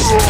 Welcome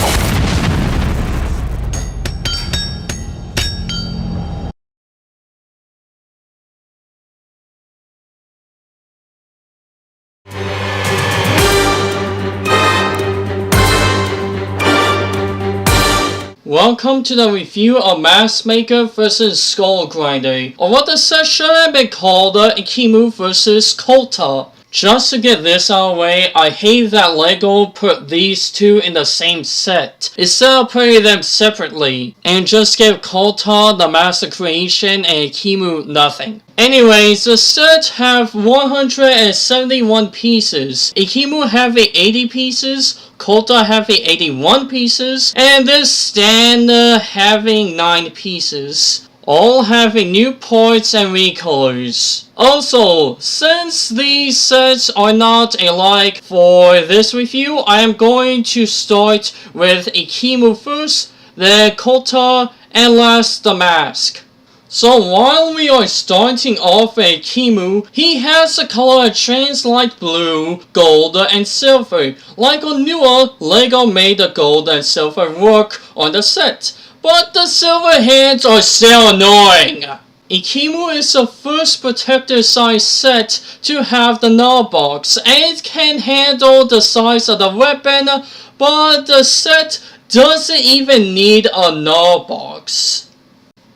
to the review of Mask Maker vs Skull Grinder, or what the set should have been called Ikimu vs Kota. Just to get this out of the way, I hate that LEGO put these two in the same set, instead of putting them separately, and just give Kota the master creation and Ikimu nothing. Anyways, the set have 171 pieces, Ikimu having 80 pieces, Kota having 81 pieces, and this stand having 9 pieces, all having new parts and recolors. Also, since these sets are not alike for this review, I am going to start with Ikimu first, then Kota, and last the mask. So while we are starting off with Ikimu, he has the color trans-light blue, gold, and silver. Like on newer, LEGO made the gold and silver work on the set, but the silver hands are still annoying. Ikimu is the first protector size set to have the null box, and it can handle the size of the weapon, but the set doesn't even need a null box.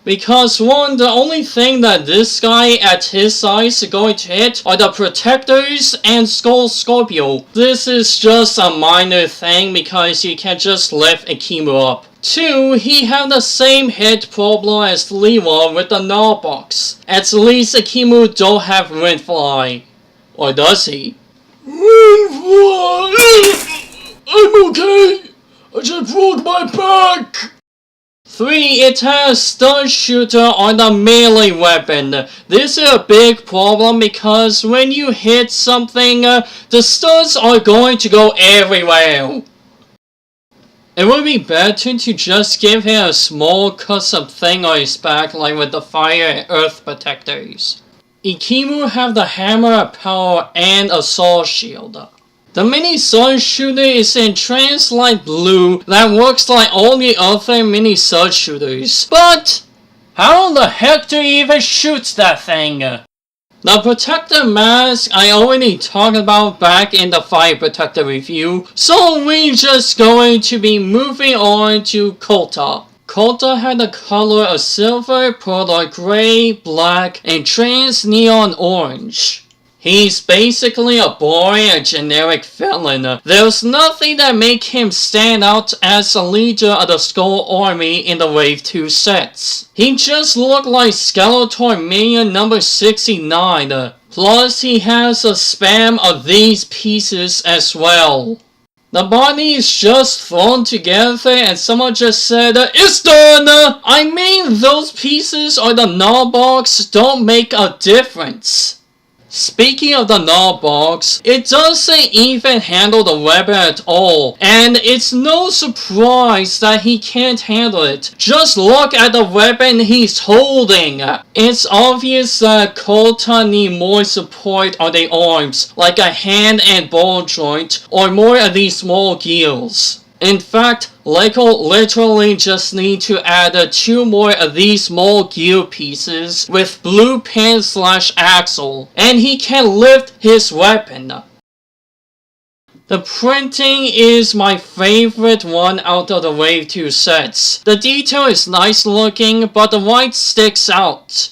Because one, the only thing that this guy at his size is going to hit are the protectors and Skull Scorpio. This is just a minor thing because you can just lift Ikimu up. 2, he have the same hit problem as Lewa with the null box. At least Ikimu don't have Windfly. Or does he? Windfly! I'm okay! I just broke my back! 3, it has stun shooter on the melee weapon. This is a big problem because when you hit something, the stuns are going to go everywhere. It would be better to just give him a small custom thing on his back like with the fire and earth protectors. Ikimu have the hammer of power and assault shield. The mini sun shooter is in trans-light blue that works like all the other mini sun shooters. But how the heck do you even shoot that thing? The protector mask I already talked about back in the fire protector review, so we're just going to be moving on to Kota. Kota had the color of silver, pearl gray, black, and trans neon orange. He's basically a boring and generic villain. There's nothing that makes him stand out as a leader of the Skull Army in the Wave 2 sets. He just looked like Skeletor Minion number 69. Plus, he has a spam of these pieces as well. The body is just thrown together and someone just said, "It's done!" I mean, those pieces or the null box don't make a difference. Speaking of the null box, it doesn't even handle the weapon at all, and it's no surprise that he can't handle it. Just look at the weapon he's holding. It's obvious that Kota need more support on the arms, like a hand and ball joint, or more of these small gears. In fact, LEGO literally just need to add 2 more of these small gear pieces with blue pin/axle, and he can lift his weapon. The printing is my favorite one out of the Wave 2 sets. The detail is nice looking, but the white sticks out.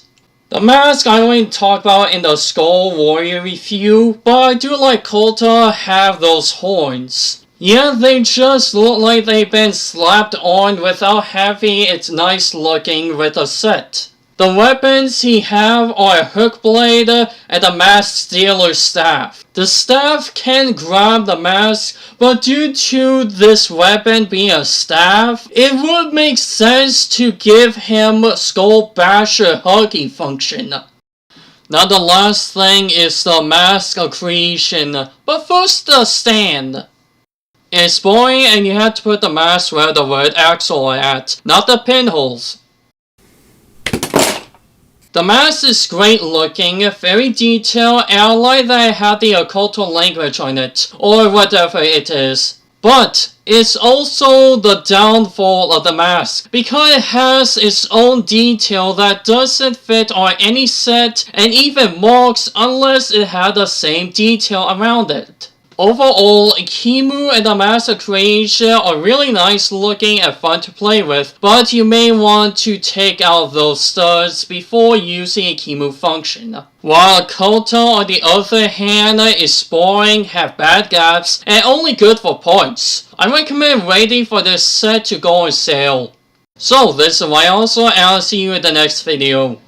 The mask I already talked about in the Skull Warrior review, but I do like Kota have those horns. Yeah, they just look like they've been slapped on without having it nice looking with a set. The weapons he have are a hook blade and a mask stealer staff. The staff can grab the mask, but due to this weapon being a staff, it would make sense to give him Skull Basher hugging function. Now the last thing is the mask of creation, but first the stand. It's boring and you have to put the mask where the word axle are at, not the pinholes. The mask is great looking, very detailed, and I like that it had the occultal language on it, or whatever it is. But it's also the downfall of the mask, because it has its own detail that doesn't fit on any set and even marks unless it had the same detail around it. Overall, Kimu and the mask creation are really nice looking and fun to play with, but you may want to take out those studs before using a Kimu function. While Kota on the other hand is boring, have bad gaps, and only good for points. I recommend waiting for this set to go on sale. So this is my answer, and I'll see you in the next video.